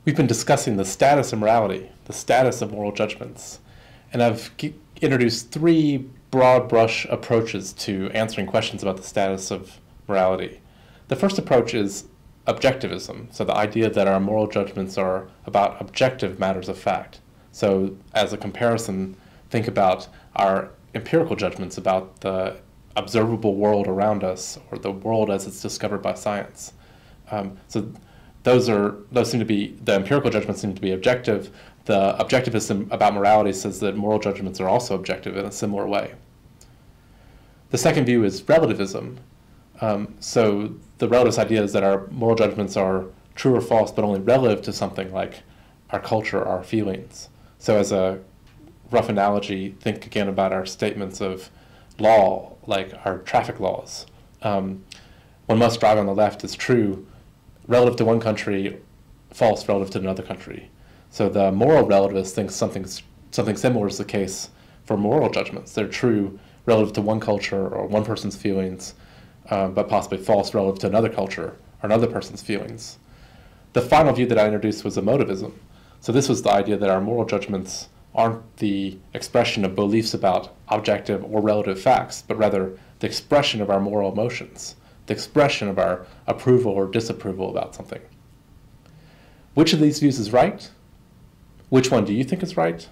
We've been discussing the status of morality, the status of moral judgments, and I've introduced three broad brush approaches to answering questions about the status of morality. The first approach is Objectivism, so the idea that our moral judgments are about objective matters of fact. So as a comparison, think about our empirical judgments about the observable world around us, or the world as it's discovered by science. So those seem to be, the empirical judgments seem to be objective. The objectivism about morality says that moral judgments are also objective in a similar way. The second view is relativism. So the relativist idea is that our moral judgments are true or false, but only relative to something like our culture, our feelings. So as a rough analogy, think again about our statements of law, like our traffic laws. One must drive on the left is true relative to one country, false relative to another country. So the moral relativist thinks something similar is the case for moral judgments. They're true relative to one culture or one person's feelings, but possibly false relative to another culture or another person's feelings. The final view that I introduced was Emotivism. So this was the idea that our moral judgments aren't the expression of beliefs about objective or relative facts, but rather the expression of our moral emotions, the expression of our approval or disapproval about something. Which of these views is right? Which one do you think is right?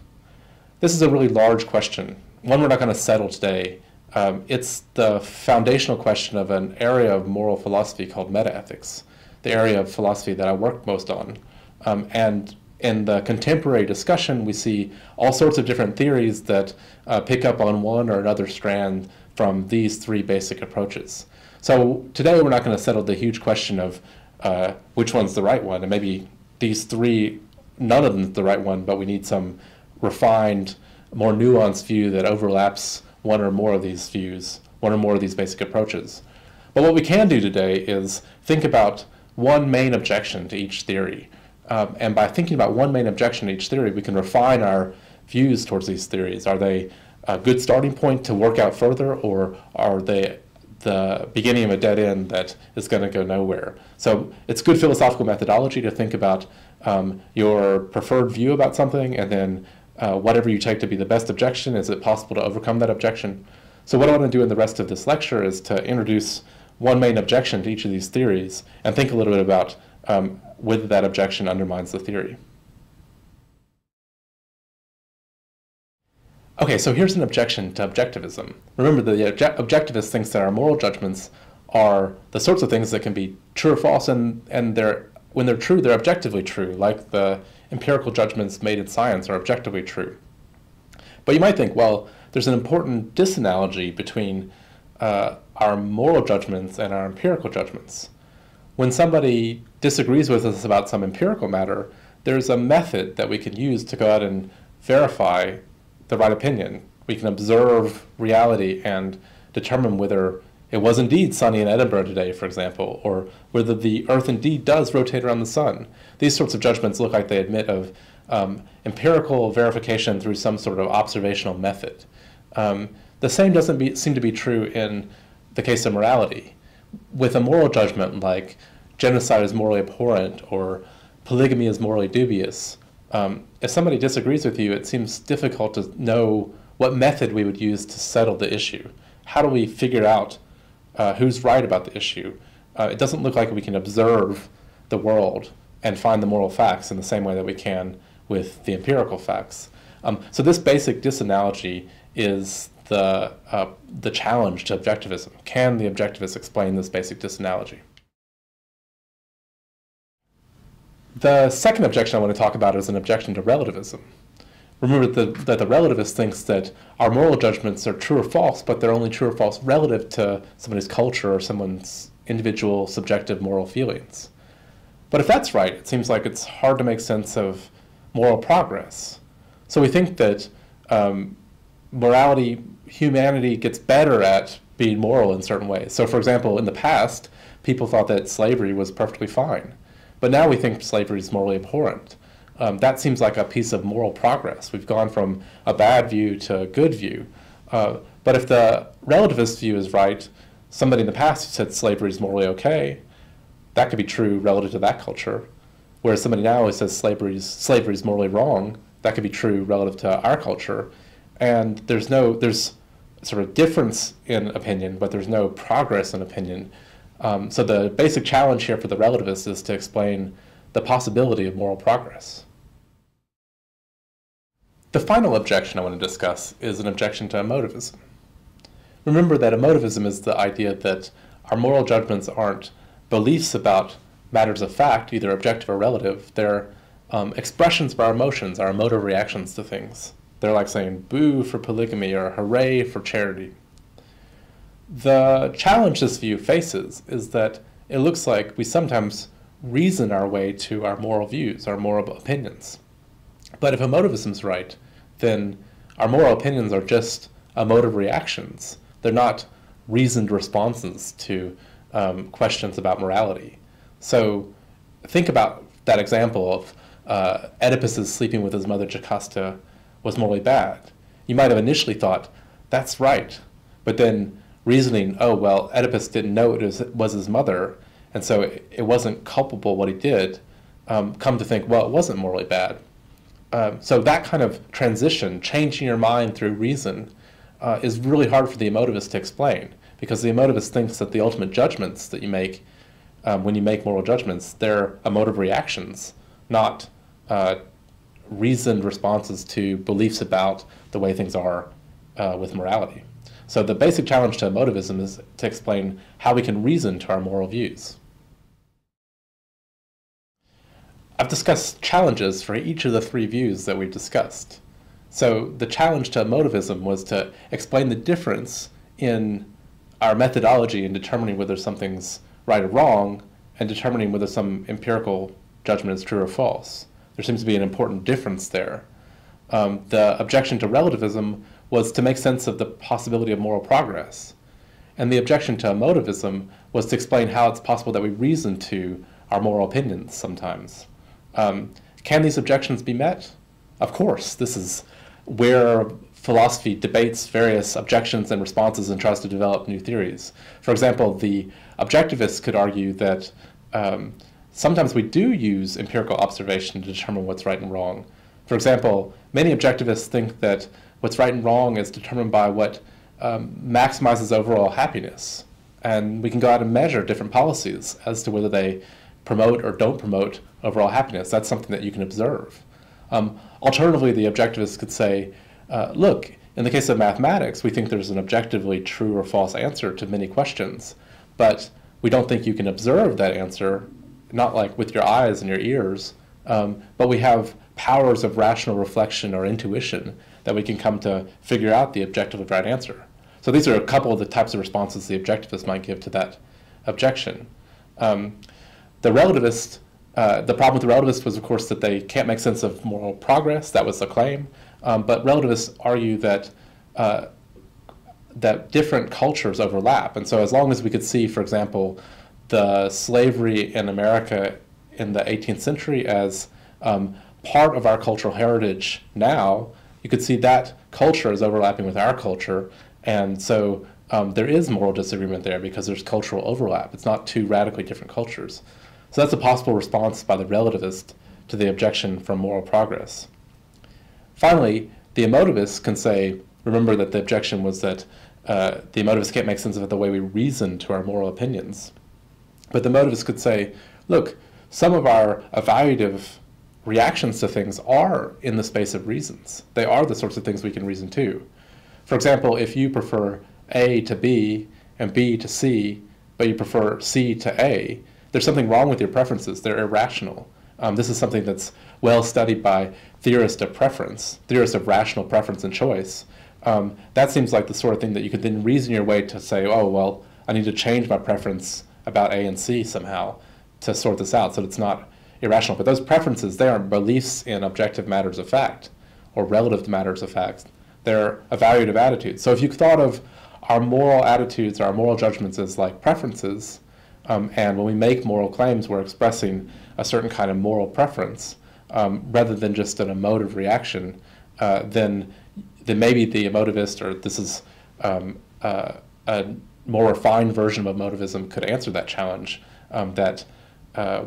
This is a really large question, one we're not going to settle today. It's the foundational question of an area of moral philosophy called metaethics, the area of philosophy that I work most on. And in the contemporary discussion, we see all sorts of different theories that pick up on one or another strand from these three basic approaches. So today we're not going to settle the huge question of which one's the right one, and maybe these three, none of them is the right one, but we need some refined, more nuanced view that overlaps one or more of these views, one or more of these basic approaches. But what we can do today is think about one main objection to each theory. And by thinking about one main objection to each theory, we can refine our views towards these theories. Are they a good starting point to work out further, or are they the beginning of a dead end that is going to go nowhere? So it's good philosophical methodology to think about your preferred view about something, and then whatever you take to be the best objection, is it possible to overcome that objection? So what I want to do in the rest of this lecture is to introduce one main objection to each of these theories and think a little bit about whether that objection undermines the theory. Okay, so here's an objection to objectivism. Remember, the objectivist thinks that our moral judgments are the sorts of things that can be true or false, and when they're true, they're objectively true, like the empirical judgments made in science are objectively true. But you might think, well, there's an important disanalogy between our moral judgments and our empirical judgments. When somebody disagrees with us about some empirical matter, there's a method that we can use to go out and verify the right opinion. We can observe reality and determine whether it was indeed sunny in Edinburgh today, for example, or whether the Earth indeed does rotate around the sun. These sorts of judgments look like they admit of empirical verification through some sort of observational method. The same doesn't seem to be true in the case of morality. With a moral judgment like genocide is morally abhorrent or polygamy is morally dubious, if somebody disagrees with you, it seems difficult to know what method we would use to settle the issue. How do we figure out who's right about the issue? It doesn't look like we can observe the world and find the moral facts in the same way that we can with the empirical facts. So this basic disanalogy is the challenge to objectivism. Can the objectivist explain this basic disanalogy? The second objection I want to talk about is an objection to relativism. Remember that the relativist thinks that our moral judgments are true or false, but they're only true or false relative to somebody's culture or someone's individual subjective moral feelings. But if that's right, it seems like it's hard to make sense of moral progress. So we think that humanity gets better at being moral in certain ways. So for example, in the past, people thought that slavery was perfectly fine. But now we think slavery is morally abhorrent. That seems like a piece of moral progress. We've gone from a bad view to a good view. But if the relativist view is right, somebody in the past who said slavery is morally okay, that could be true relative to that culture. Whereas somebody now who says slavery is morally wrong, that could be true relative to our culture. And there's sort of difference in opinion, but there's no progress in opinion. So the basic challenge here for the relativist is to explain the possibility of moral progress. The final objection I want to discuss is an objection to emotivism. Remember that emotivism is the idea that our moral judgments aren't beliefs about matters of fact, either objective or relative. They're expressions of our emotions, our emotive reactions to things. They're like saying boo for polygamy or hooray for charity. The challenge this view faces is that it looks like we sometimes reason our way to our moral views, our moral opinions. But if emotivism is right, then our moral opinions are just emotive reactions. They're not reasoned responses to questions about morality. So think about that example of Oedipus's sleeping with his mother Jocasta was morally bad. You might have initially thought, that's right, but then reasoning, oh, well, Oedipus didn't know it was his mother, and so it wasn't culpable what he did, come to think, well, it wasn't morally bad. So that kind of transition, changing your mind through reason, is really hard for the emotivist to explain, because the emotivist thinks that the ultimate judgments that you make, when you make moral judgments, they're emotive reactions, not reasoned responses to beliefs about the way things are with morality. So the basic challenge to emotivism is to explain how we can reason to our moral views. I've discussed challenges for each of the three views that we've discussed. So the challenge to emotivism was to explain the difference in our methodology in determining whether something's right or wrong and determining whether some empirical judgment is true or false. There seems to be an important difference there. The objection to relativism was to make sense of the possibility of moral progress. And the objection to emotivism was to explain how it's possible that we reason to our moral opinions sometimes. Can these objections be met? Of course. This is where philosophy debates various objections and responses and tries to develop new theories. For example, the objectivists could argue that sometimes we do use empirical observation to determine what's right and wrong. For example, many objectivists think that what's right and wrong is determined by what maximizes overall happiness. And we can go out and measure different policies as to whether they promote or don't promote overall happiness. That's something that you can observe. Alternatively, the objectivists could say, look, in the case of mathematics, we think there's an objectively true or false answer to many questions, but we don't think you can observe that answer, not like with your eyes and your ears, but we have powers of rational reflection or intuition that we can come to figure out the objectively right answer. So these are a couple of the types of responses the objectivist might give to that objection. The relativist, the problem with the relativist was, of course, that they can't make sense of moral progress. That was the claim. But relativists argue that that different cultures overlap. And so as long as we could see, for example, the slavery in America in the 18th century as part of our cultural heritage now, you could see that culture is overlapping with our culture. And so there is moral disagreement there because there's cultural overlap. It's not two radically different cultures. So that's a possible response by the relativist to the objection from moral progress. Finally, the emotivist can say, remember that the objection was that the emotivist can't make sense of it the way we reason to our moral opinions. But the emotivist could say, look, some of our evaluative reactions to things are in the space of reasons. They are the sorts of things we can reason to. For example, if you prefer A to B and B to C, but you prefer C to A, there's something wrong with your preferences. They're irrational. This is something that's well studied by theorists of preference, theorists of rational preference and choice. That seems like the sort of thing that you could then reason your way to say, oh, well, I need to change my preference about A and C somehow to sort this out so that it's not irrational. But those preferences, they aren't beliefs in objective matters of fact or relative matters of fact. They're evaluative attitudes. So if you thought of our moral attitudes, our moral judgments as like preferences, and when we make moral claims, we're expressing a certain kind of moral preference rather than just an emotive reaction, then maybe the emotivist, or this is a more refined version of emotivism, could answer that challenge, that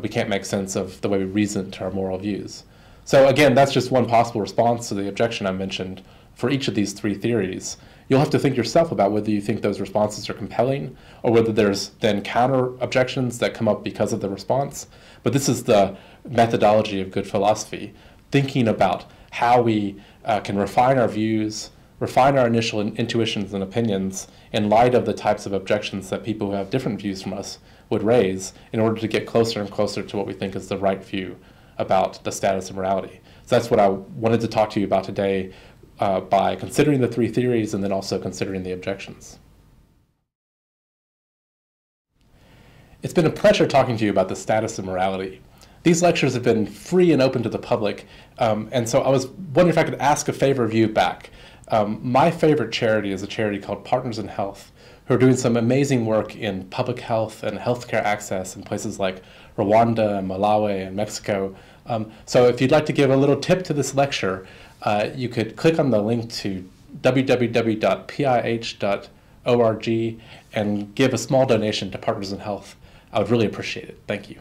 we can't make sense of the way we reason to our moral views. So again, that's just one possible response to the objection I mentioned for each of these three theories. You'll have to think yourself about whether you think those responses are compelling or whether there's then counter objections that come up because of the response. But this is the methodology of good philosophy, thinking about how we can refine our views, refine our initial intuitions and opinions in light of the types of objections that people who have different views from us would raise in order to get closer and closer to what we think is the right view about the status of morality. So that's what I wanted to talk to you about today by considering the three theories and then also considering the objections. It's been a pleasure talking to you about the status of morality. These lectures have been free and open to the public, and so I was wondering if I could ask a favor of you back. My favorite charity is a charity called Partners in Health, who are doing some amazing work in public health and healthcare access in places like Rwanda and Malawi and Mexico. So if you'd like to give a little tip to this lecture, you could click on the link to www.pih.org and give a small donation to Partners in Health. I would really appreciate it. Thank you.